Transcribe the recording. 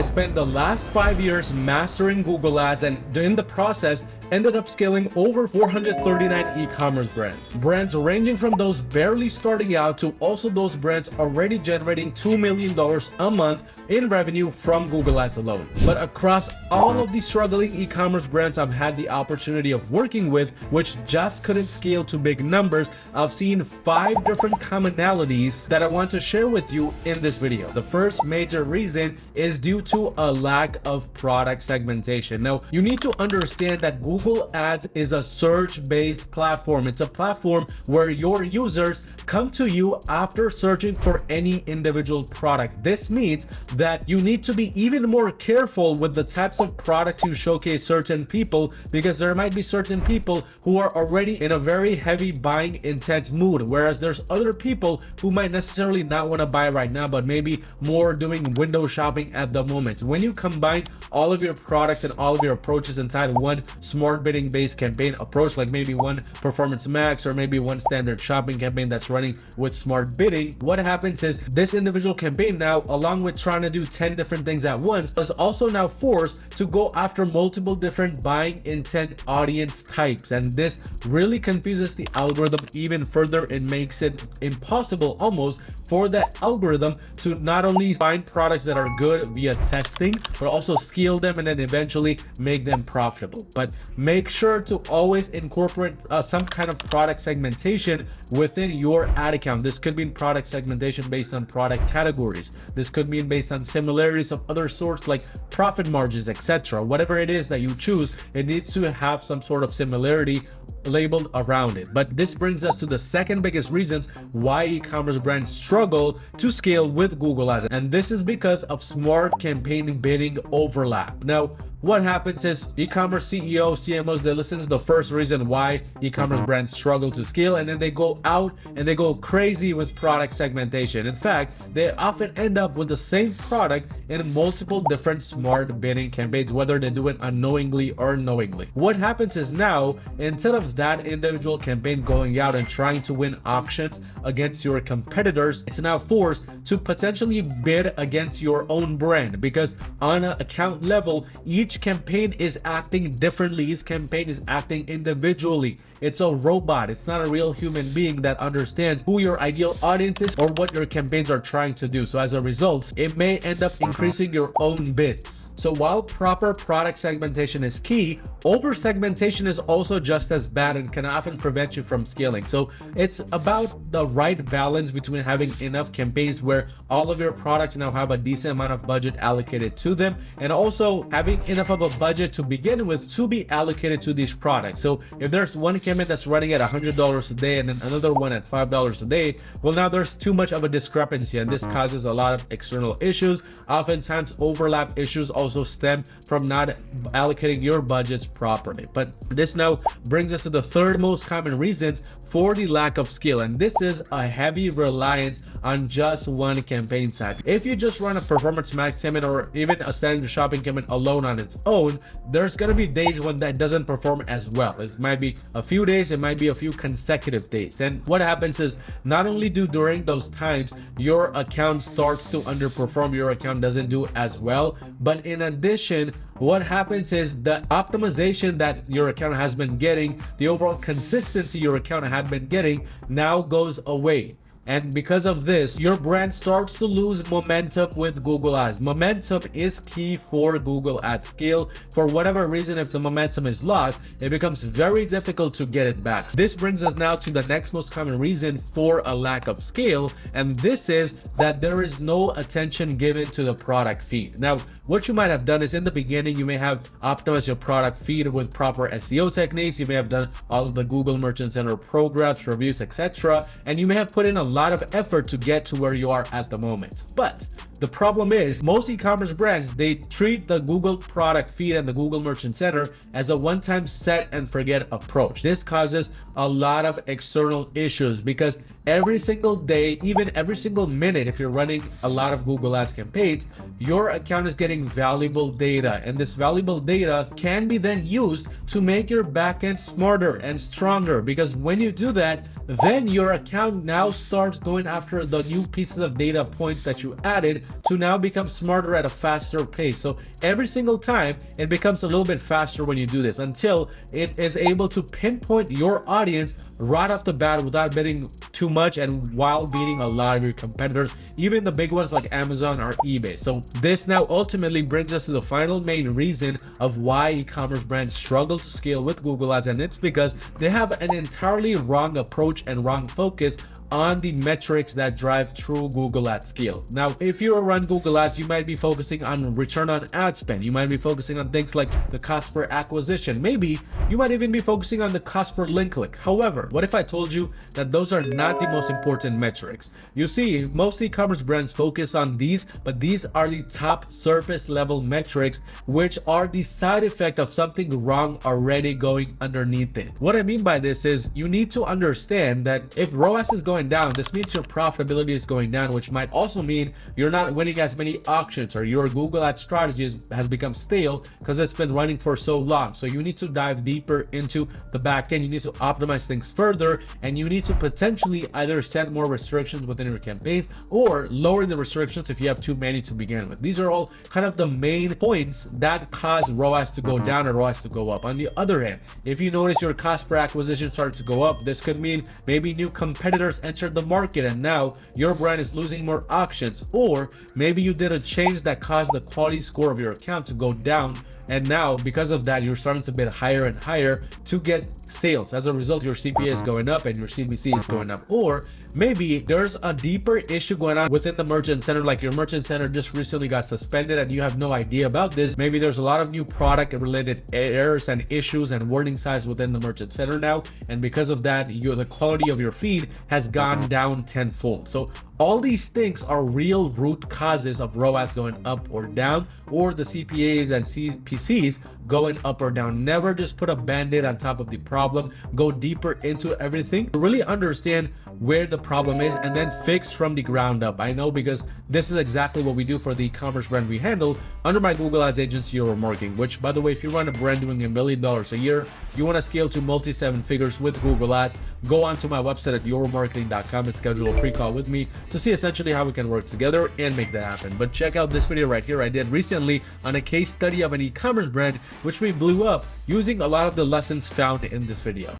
I spent the last 5 years mastering Google Ads, and in the process ended up scaling over 439 e-commerce brands. Brands ranging from those barely starting out to also those brands already generating $2 million a month in revenue from Google Ads alone. But across all of these struggling e-commerce brands I've had the opportunity of working with, which just couldn't scale to big numbers, I've seen 5 different commonalities that I want to share with you in this video. The first major reason is due to a lack of product segmentation. Now, you need to understand that Google Ads is a search-based platform. It's a platform where your users come to you after searching for any individual product. This means that you need to be even more careful with the types of products you showcase certain people, because there might be certain people who are already in a very heavy buying intent mood, whereas there's other people who might necessarily not want to buy right now, but maybe more doing window shopping at the moment. When you combine all of your products and all of your approaches inside one smart bidding based campaign approach, like maybe one performance max or maybe one standard shopping campaign that's running with smart bidding, what happens is this individual campaign now, along with trying to do 10 different things at once, is also now forced to go after multiple different buying intent audience types. And this really confuses the algorithm even further. It makes it impossible almost for that algorithm to not only find products that are good via testing, but also scale them and then eventually make them profitable. But make sure to always incorporate some kind of product segmentation within your ad account. This could mean product segmentation based on product categories. This could mean based on similarities of other sorts like profit margins, etc. Whatever it is that you choose, it needs to have some sort of similarity labeled around it. But this brings us to the second biggest reasons why e-commerce brands struggle to scale with Google Ads, and this is because of smart campaign bidding overlap. Now, what happens is e-commerce CEOs, CMOs, they listen to the first reason why e-commerce brands struggle to scale, and then they go out and they go crazy with product segmentation. In fact, they often end up with the same product in multiple different smart bidding campaigns, whether they do it unknowingly or knowingly. What happens is now, instead of that individual campaign going out and trying to win auctions against your competitors, it's now forced to potentially bid against your own brand, because on an account level, each campaign is acting differently. Each campaign is acting individually. It's a robot. It's not a real human being that understands who your ideal audience is or what your campaigns are trying to do. So as a result, it may end up increasing your own bids. So while proper product segmentation is key, over segmentation is also just as bad and can often prevent you from scaling. So it's about the right balance between having enough campaigns where all of your products now have a decent amount of budget allocated to them, and also having enough of a budget to begin with to be allocated to these products. So if there's one campaign that's running at $100 a day and then another one at $5 a day, well, now there's too much of a discrepancy, and this causes a lot of external issues. Oftentimes overlap issues also stem from not allocating your budgets properly. But this now brings us to the third most common reasons for the lack of scale, and this is a heavy reliance on just one campaign type. If you just run a performance max campaign or even a standard shopping campaign alone on its own, there's gonna be days when that doesn't perform as well. It might be a few days, it might be a few consecutive days. And what happens is, not only do during those times your account starts to underperform, your account doesn't do as well, but in addition, what happens is the optimization that your account has been getting, the overall consistency your account had been getting, now goes away. And because of this, your brand starts to lose momentum with Google Ads. Momentum is key for Google Ads scale. For whatever reason, if the momentum is lost, it becomes very difficult to get it back. This brings us now to the next most common reason for a lack of scale, and this is that there is no attention given to the product feed. Now, what you might have done is in the beginning, you may have optimized your product feed with proper SEO techniques. You may have done all of the Google Merchant Center programs, reviews, etc. And you may have put in a lot of effort to get to where you are at the moment. But the problem is, most e-commerce brands, they treat the Google product feed and the Google Merchant Center as a one-time set and forget approach. This causes a lot of external issues, because every single day, even every single minute, if you're running a lot of Google Ads campaigns, your account is getting valuable data, and this valuable data can be then used to make your backend smarter and stronger, because when you do that, then your account now starts going after the new pieces of data points that you added to now become smarter at a faster pace. So every single time it becomes a little bit faster when you do this, until it is able to pinpoint your audience right off the bat without bidding too much and while beating a lot of your competitors, even the big ones like Amazon or eBay. So this now ultimately brings us to the final main reason of why e-commerce brands struggle to scale with Google Ads, and it's because they have an entirely wrong approach and wrong focus on the metrics that drive true Google Ads scale. Now, if you run Google Ads, you might be focusing on return on ad spend. You might be focusing on things like the cost per acquisition. Maybe you might even be focusing on the cost per link click. However, what if I told you that those are not the most important metrics? You see, most e-commerce brands focus on these, but these are the top surface level metrics, which are the side effect of something wrong already going underneath it. What I mean by this is you need to understand that if ROAS is going down, this means your profitability is going down, which might also mean you're not winning as many auctions, or your Google Ads strategy has become stale because it's been running for so long. So you need to dive deeper into the back end. You need to optimize things further, and you need to potentially either set more restrictions within your campaigns or lower the restrictions if you have too many to begin with. These are all kind of the main points that cause ROAS to go down or ROAS to go up. On the other hand, if you notice your cost per acquisition starts to go up, this could mean maybe new competitors entered the market and now your brand is losing more auctions, or maybe you did a change that caused the quality score of your account to go down, and now because of that you're starting to bid higher and higher to get sales. As a result, your CPA is going up and your CPC is going up. Or maybe there's a deeper issue going on within the merchant center, like your merchant center just recently got suspended and you have no idea about this. Maybe there's a lot of new product related errors and issues and warning signs within the merchant center now, and because of that the quality of your feed has gone down tenfold. So all these things are real root causes of ROAS going up or down, or the CPAs and CPCs going up or down. Never just put a band-aid on top of the problem. Go deeper into everything to really understand where the problem is and then fix from the ground up. I know, because this is exactly what we do for the e-commerce brand we handle under my Google Ads agency, Your Marketing, which, by the way, if you run a brand doing $1 million a year, you want to scale to multi-seven figures with Google Ads, go onto my website at yourmarketing.com and schedule a free call with me to see essentially how we can work together and make that happen. But check out this video right here I did recently on a case study of an e-commerce brand which we blew up using a lot of the lessons found in this video.